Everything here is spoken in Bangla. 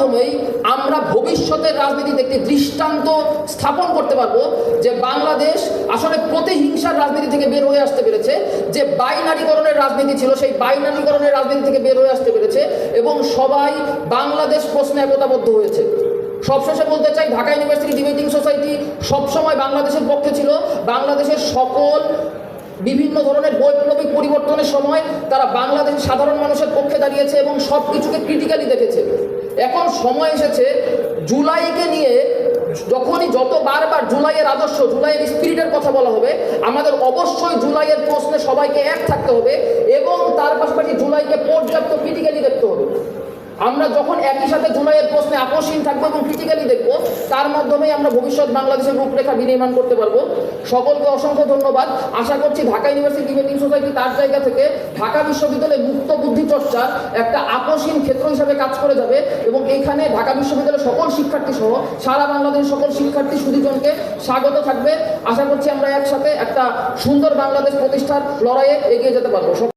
মাধ্যমেই আমরা ভবিষ্যতের রাজনীতিতে একটি দৃষ্টান্ত স্থাপন করতে পারবো যে বাংলাদেশ আসলে প্রতিহিংসার রাজনীতি থেকে বের হয়ে আসতে পেরেছে, যে বাইনারীকরণের রাজনীতি ছিল সেই বাইনারীকরণের রাজনীতি থেকে বের হয়ে আসতে পেরেছে এবং সবাই বাংলাদেশ প্রশ্নে একতাবদ্ধ হয়েছে। সবশেষে বলতে চাই, ঢাকা ইউনিভার্সিটি ডিবেটিং সোসাইটি সবসময় বাংলাদেশের পক্ষে ছিল। বাংলাদেশের সকল বিভিন্ন ধরনের বৈপ্লবিক পরিবর্তনের সময় তারা বাংলাদেশের সাধারণ মানুষের পক্ষে দাঁড়িয়েছে এবং সব কিছুকে ক্রিটিক্যালি দেখেছে। এখন সময় এসেছে জুলাইকে নিয়ে, যখনই যত বারবার জুলাইয়ের আদর্শ, জুলাইয়ের স্পিরিটের কথা বলা হবে, আমাদের অবশ্যই জুলাইয়ের প্রশ্নে সবাইকে এক থাকতে হবে এবং তার পাশাপাশি জুলাইকে পর্যাপ্ত ক্রিটিক্যালি দেখতে হবে। আমরা যখন একই সাথে জুলাইয়ের প্রশ্নে আকর্ষণ থাকবো এবং ক্রিটিক্যালি দেখবো, তার মাধ্যমেই আমরা ভবিষ্যৎ বাংলাদেশের রূপরেখা বিনির্মাণ করতে পারবো। সকলকে অসংখ্য ধন্যবাদ। আশা করছি ঢাকা ইউনিভার্সিটি ডিবেটিং সোসাইটি তার জায়গা থেকে ঢাকা বিশ্ববিদ্যালয়ে মুক্ত বুদ্ধি চর্চার একটা আকর্ষণ ক্ষেত্র হিসাবে কাজ করে যাবে এবং এখানে ঢাকা বিশ্ববিদ্যালয়ের সকল শিক্ষার্থী সহ সারা বাংলাদেশের সকল শিক্ষার্থী সুধীজনকে স্বাগত থাকবে। আশা করছি আমরা একসাথে একটা সুন্দর বাংলাদেশ প্রতিষ্ঠার লড়াইয়ে এগিয়ে যেতে পারবো।